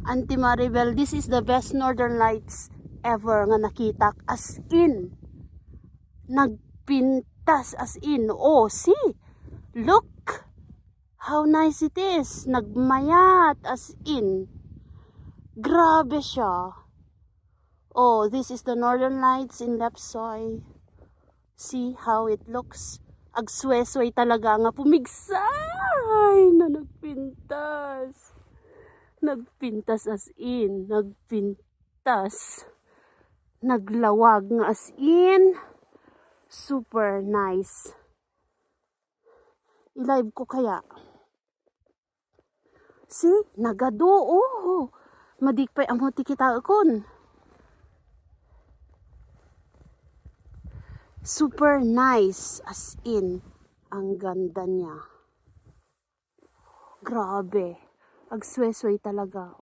Auntie Maribel, this is the best northern lights ever nga nakita. As in, nagpintas as in. Oh, see? Look how nice it is. Nagmayat as in. Grabe siya. Oh, this is the northern lights in Lepsoy. See how it looks? Agswesway talaga nga pumigsay na nagpintas. Nagpintas as in. Nagpintas. Naglawag nga as in. Super nice. I-live ko kaya. See? Nagado. Oh. Madikpay ang huti kita akon. Super nice. As in. Ang ganda niya. Grabe. Agswesway talaga.